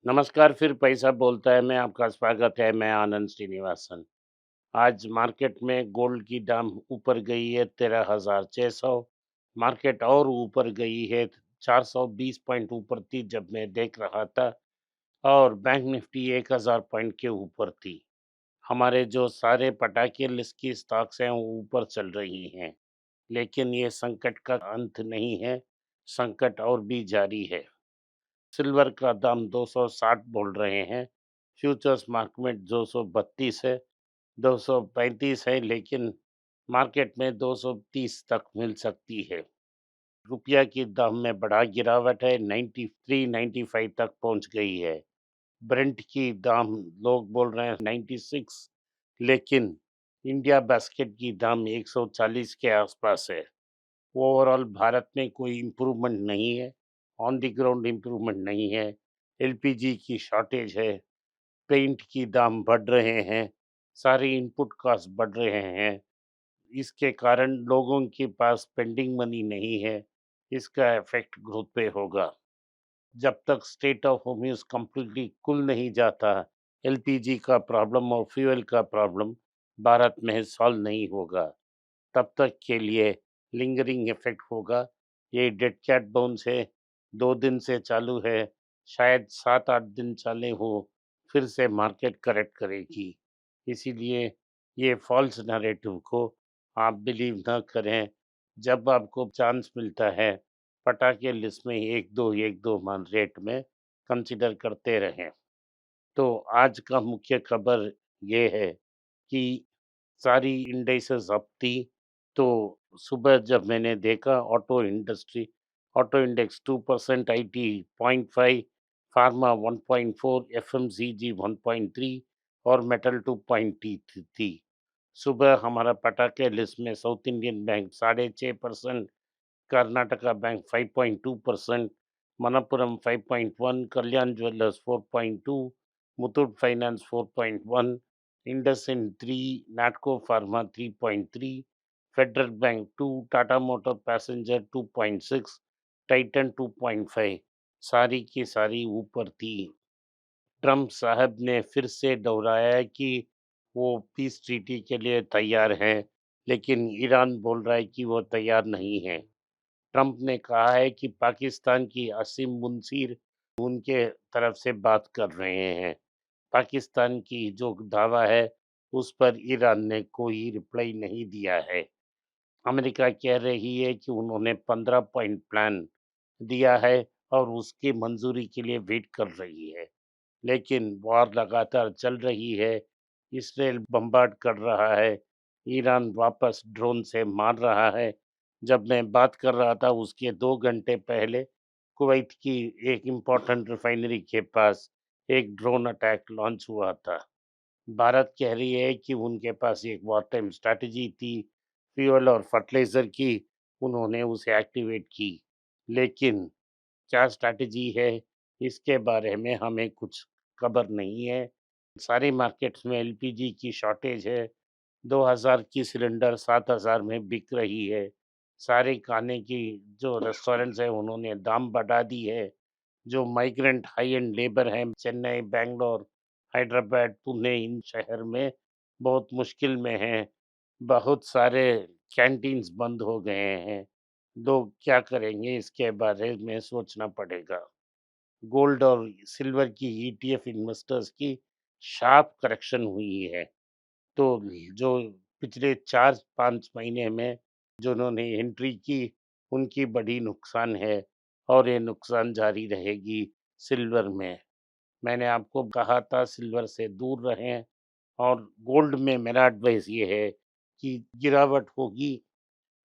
नमस्कार, फिर पैसा बोलता है मैं आपका स्वागत है, मैं आनंद श्रीनिवासन। आज मार्केट में गोल्ड की दाम ऊपर गई है 13,600। मार्केट और ऊपर गई है 420 पॉइंट ऊपर थी जब मैं देख रहा था। और बैंक निफ्टी 1000 पॉइंट के ऊपर थी। हमारे जो सारे पटाखे लिस्ट की स्टॉक्स हैं वो ऊपर चल रही हैं। लेकिन ये संकट का अंत नहीं है, संकट और भी जारी है। सिल्वर का दाम 260 बोल रहे हैं। फ्यूचर्स मार्केट 232 है, 235 है, लेकिन मार्केट में 230 तक मिल सकती है। रुपया की दाम में बड़ा गिरावट है, 93 95 तक पहुंच गई है। ब्रेंट की दाम लोग बोल रहे हैं 96, लेकिन इंडिया बास्केट की दाम 140 के आसपास है। ओवरऑल भारत में कोई इम्प्रूवमेंट नहीं है, ऑन द ग्राउंड इम्प्रूवमेंट नहीं है। एलपीजी की शॉर्टेज है, पेंट की दाम बढ़ रहे हैं, सारी इनपुट कॉस्ट बढ़ रहे हैं। इसके कारण लोगों के पास पेंडिंग मनी नहीं है। इसका इफेक्ट ग्रोथ पे होगा। जब तक स्टेट ऑफ होम्स कम्प्लीटली खुल नहीं जाता, एलपीजी का प्रॉब्लम और फ्यूल का प्रॉब्लम भारत में सॉल्व नहीं होगा। तब तक के लिए लिंगरिंग इफेक्ट होगा। ये डेड कैट बाउंस है, 2 दिन से चालू है, शायद 7-8 दिन चले हो, फिर से मार्केट करेक्ट करेगी। इसीलिए ये फॉल्स नैरेटिव को आप बिलीव ना करें। जब आपको चांस मिलता है, पटाखे लिस्ट में एक दो मान रेट में कंसिडर करते रहें। तो आज का मुख्य खबर ये है कि सारी इंडेक्सेस अप थी। तो सुबह जब मैंने देखा auto index 2%, IT 0.5, pharma 1.4, FMCG 1.3 और मेटल 2.3 थी। सुबह हमारा पटाखे लिस्ट में South Indian Bank 6.5%, Karnataka bank 5.2%, Manappuram 5.1, Kalyan jewellers 4.2, Muthoot finance 4.1, IndusInd 3, Natco pharma 3.3, federal bank 2, Tata motor passenger 2.6, Titan 2.5, सारी की सारी ऊपर थी। ट्रम्प साहब ने फिर से दोहराया कि वो पीस ट्रीटी के लिए तैयार हैं, लेकिन ईरान बोल रहा है कि वो तैयार नहीं है। ट्रंप ने कहा है कि पाकिस्तान की असीम मुनसीर उनके तरफ से बात कर रहे हैं। पाकिस्तान की जो दावा है उस पर ईरान ने कोई रिप्लाई नहीं दिया है। अमेरिका कह रही है कि उन्होंने 15 पॉइंट प्लान दिया है और उसकी मंजूरी के लिए वेट कर रही है। लेकिन वॉर लगातार चल रही है। इसराइल बम्बार्ड कर रहा है, ईरान वापस ड्रोन से मार रहा है। जब मैं बात कर रहा था उसके 2 घंटे पहले कुवैत की एक इम्पोर्टेंट रिफाइनरी के पास एक ड्रोन अटैक लॉन्च हुआ था। भारत कह रही है कि उनके पास एक वॉर टाइम स्ट्रैटेजी थी, फ्यूल और फर्टिलाइजर की, उन्होंने उसे एक्टिवेट की। लेकिन क्या स्ट्रैटेजी है, इसके बारे में हमें कुछ खबर नहीं है। सारी मार्केट्स में एलपीजी की शॉर्टेज है। 2000 की सिलेंडर 7000 में बिक रही है। सारे खाने की जो रेस्टोरेंट्स हैं उन्होंने दाम बढ़ा दी है। जो माइग्रेंट हाई एंड लेबर हैं चेन्नई, बैंगलोर, हैदराबाद, पुणे, इन शहर में बहुत मुश्किल में हैं। बहुत सारे कैंटीन्स बंद हो गए हैं। लोग क्या करेंगे इसके बारे में सोचना पड़ेगा। गोल्ड और सिल्वर की ईटीएफ इन्वेस्टर्स की शार्प करेक्शन हुई है। तो जो पिछले 4-5 महीने में जिन्होंने एंट्री की उनकी बड़ी नुकसान है और ये नुकसान जारी रहेगी सिल्वर में। मैंने आपको कहा था सिल्वर से दूर रहें। और गोल्ड में मेरा एडवाइस ये है कि गिरावट होगी,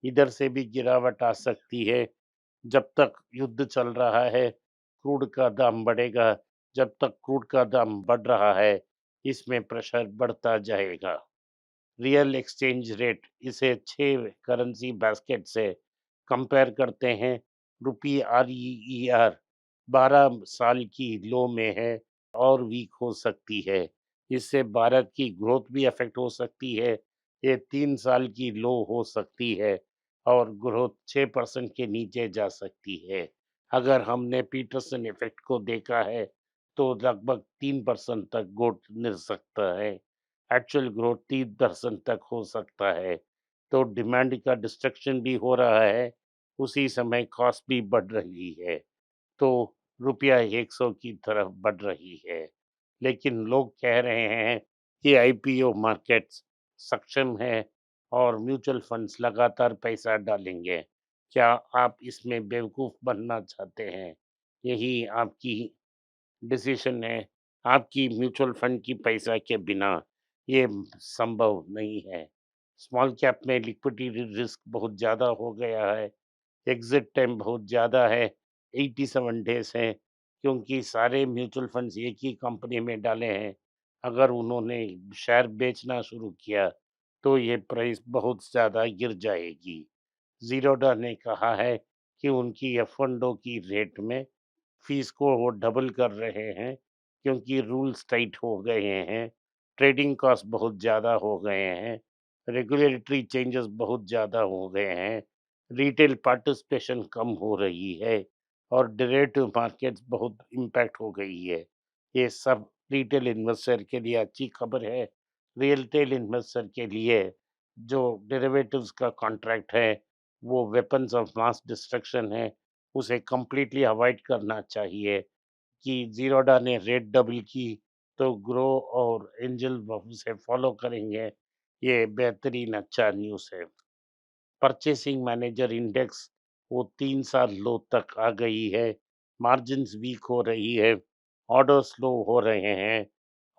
इधर से भी गिरावट आ सकती है। जब तक युद्ध चल रहा है क्रूड का दाम बढ़ेगा। जब तक क्रूड का दाम बढ़ रहा है इसमें प्रेशर बढ़ता जाएगा। रियल एक्सचेंज रेट इसे 6 करेंसी बास्केट से कंपेयर करते हैं। रुपी RER 12 साल की लो में है और वीक हो सकती है। इससे भारत की ग्रोथ भी अफेक्ट हो सकती है। ये 3 साल की लो हो सकती है और ग्रोथ 6% के नीचे जा सकती है। अगर हमने पीटरसन इफेक्ट को देखा है तो लगभग 3% तक ग्रोथ मिल सकता है। एक्चुअल ग्रोथ 3% तक हो सकता है। तो डिमांड का डिस्ट्रक्शन भी हो रहा है, उसी समय कॉस्ट भी बढ़ रही है। तो रुपया 100 की तरफ बढ़ रही है। लेकिन लोग कह रहे हैं कि आईपीओ मार्केट्स सक्षम है और म्यूचुअल फंड्स लगातार पैसा डालेंगे। क्या आप इसमें बेवकूफ़ बनना चाहते हैं? यही आपकी डिसीजन है। आपकी म्यूचुअल फंड की पैसा के बिना ये संभव नहीं है। स्मॉल कैप में लिक्विडिटी रिस्क बहुत ज़्यादा हो गया है। एग्ज़िट टाइम बहुत ज़्यादा है, 87 डेज़ है, क्योंकि सारे म्यूचुअल फंड्स एक ही कंपनी में डाले हैं। अगर उन्होंने शेयर बेचना शुरू किया, तो ये प्राइस बहुत ज़्यादा गिर जाएगी। ज़ीरोधा ने कहा है कि उनकी एफ&ओ की रेट में फीस को वो डबल कर रहे हैं, क्योंकि रूल्स टाइट हो गए हैं, ट्रेडिंग कॉस्ट बहुत ज़्यादा हो गए हैं, रेगुलेटरी चेंजेस बहुत ज़्यादा हो गए हैं, रिटेल पार्टिसिपेशन कम हो रही है और डेरिवेटिव मार्केट्स बहुत इम्पैक्ट हो गई है। ये सब रिटेल इन्वेस्टर के लिए अच्छी खबर है। रिटेल इन्वेस्टर के लिए जो डेरिवेटिव्स का कॉन्ट्रैक्ट है, वो वेपन्स ऑफ मास डिस्ट्रक्शन है, उसे कंप्लीटली अवॉइड करना चाहिए। कि ज़ीरोधा ने रेट डबल की, तो ग्रो और एंजल उसे फॉलो करेंगे। ये बेहतरीन अच्छा न्यूज़ है। परचेसिंग मैनेजर इंडेक्स वो 3 साल लो तक आ गई है। मार्जिन्स वीक हो रही है, ऑर्डर स्लो हो रहे हैं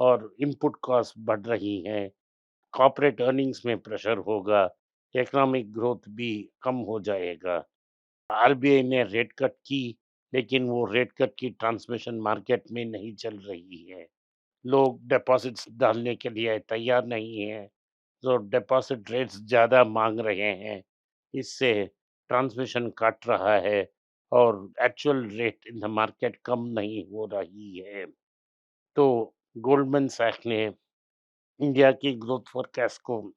और इनपुट कॉस्ट बढ़ रही हैं। कॉर्पोरेट अर्निंग्स में प्रेशर होगा, इकोनॉमिक ग्रोथ भी कम हो जाएगा। आरबीआई ने रेट कट की, लेकिन वो रेट कट की ट्रांसमिशन मार्केट में नहीं चल रही है। लोग डिपॉजिट्स डालने के लिए तैयार नहीं हैं, तो डिपॉजिट रेट्स ज़्यादा मांग रहे हैं। इससे ट्रांसमिशन कट रहा है और actual rate in the market कम नहीं हो रही है। तो गोल्डमैन सैक्स ने इंडिया की ग्रोथ फोरकास्ट को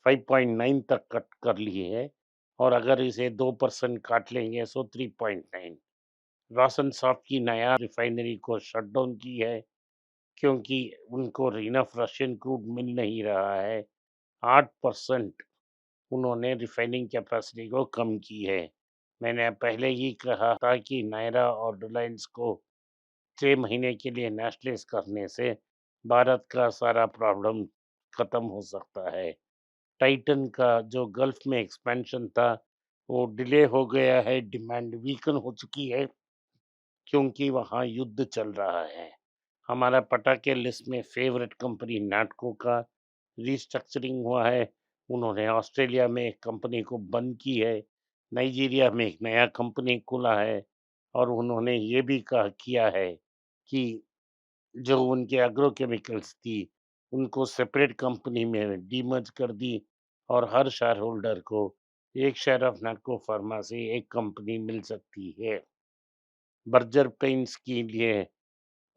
5.9 तक कट कर ली है और अगर इसे 2% काट लेंगे सो 3.9। रॉसन सॉफ्ट की नया रिफाइनरी को शट डाउन की है, क्योंकि उनको इनफ रशियन क्रूड मिल नहीं रहा है। 8% उन्होंने रिफाइनिंग कैपेसिटी को कम की है। मैंने पहले ही कहा था कि नायरा और रिलायंस को 6 महीने के लिए नेशनलाइज करने से भारत का सारा प्रॉब्लम खत्म हो सकता है। टाइटन का जो गल्फ में एक्सपेंशन था, वो डिले हो गया है, डिमांड वीकन हो चुकी है, क्योंकि वहाँ युद्ध चल रहा है। हमारा पटाके लिस्ट में फेवरेट कंपनी नैटको का रिस्ट्रक्चरिंग हुआ है। उन्होंने ऑस्ट्रेलिया में एक कंपनी को बंद की है, नाइजीरिया में एक नया कंपनी खुला है और उन्होंने ये भी कहा किया है कि जो उनके एग्रोकेमिकल्स थी, उनको सेपरेट कंपनी में डीमर्ज कर दी और हर शेयर होल्डर को एक शेयर ऑफ नैटको फार्मा से एक कंपनी मिल सकती है। बर्जर पेंट्स के लिए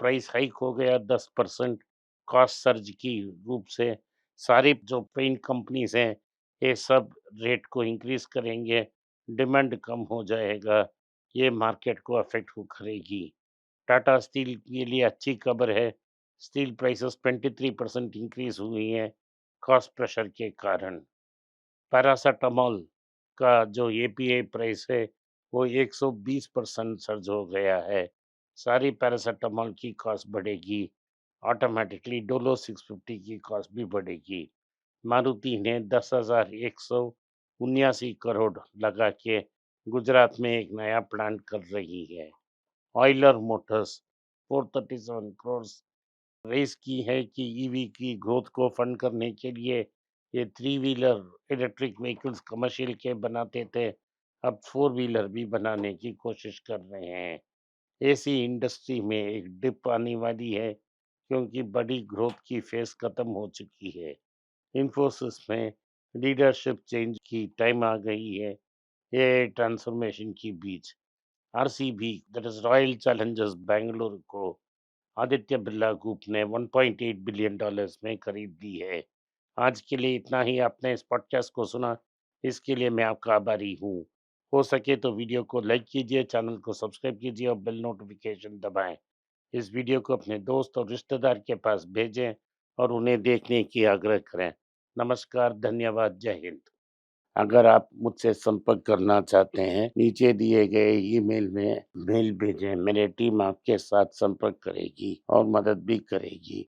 प्राइस हाइक हो गया 10%। कॉस्ट सर्ज की रूप से सारी जो पेंट कंपनीज हैं, ये सब रेट को इंक्रीज करेंगे, डिमांड कम हो जाएगा, ये मार्केट को अफेक्ट हो करेगी। टाटा स्टील के लिए अच्छी खबर है, स्टील प्राइसेस 23% इंक्रीज हुई हैं कॉस्ट प्रेशर के कारण। पैरासिटामोल का जो एपीआई प्राइस है, वो 120% सर्ज हो गया है। सारी पैरासिटामोल की कॉस्ट बढ़ेगी, ऑटोमेटिकली डोलो 650 की कॉस्ट भी बढ़ेगी। मारुति ने 10,179 करोड़ लगा के गुजरात में एक नया प्लांट कर रही है। ऑयलर मोटर्स 437 करोड़ रेस की है कि ईवी की ग्रोथ को फंड करने के लिए ये three wheeler electric vehicles commercial के बनाते थे, अब फोर व्हीलर भी बनाने की कोशिश कर रहे हैं। एसी इंडस्ट्री में एक डिप आने वाली है, क्योंकि बड़ी ग्रोथ की फेज खत्म हो चुकी है। इन्फोसिस में लीडरशिप चेंज की टाइम आ गई है, ये ट्रांसफॉर्मेशन की बीच। RCB that is Royal Challengers Bengaluru को आदित्य बिरला ग्रुप ने 1.8 बिलियन डॉलर्स में खरीद ली है। आज के लिए इतना ही। आपने इस पॉडकास्ट को सुना, इसके लिए मैं आपका आभारी हूँ। हो सके तो वीडियो को लाइक कीजिए, चैनल को सब्सक्राइब कीजिए और बेल नोटिफिकेशन दबाएं। इस वीडियो को अपने दोस्त और रिश्तेदार के पास भेजें और उन्हें देखने की आग्रह करें। नमस्कार, धन्यवाद, जय हिंद। अगर आप मुझसे संपर्क करना चाहते हैं, नीचे दिए गए ईमेल में मेल भेजें। मेरी टीम आपके साथ संपर्क करेगी और मदद भी करेगी।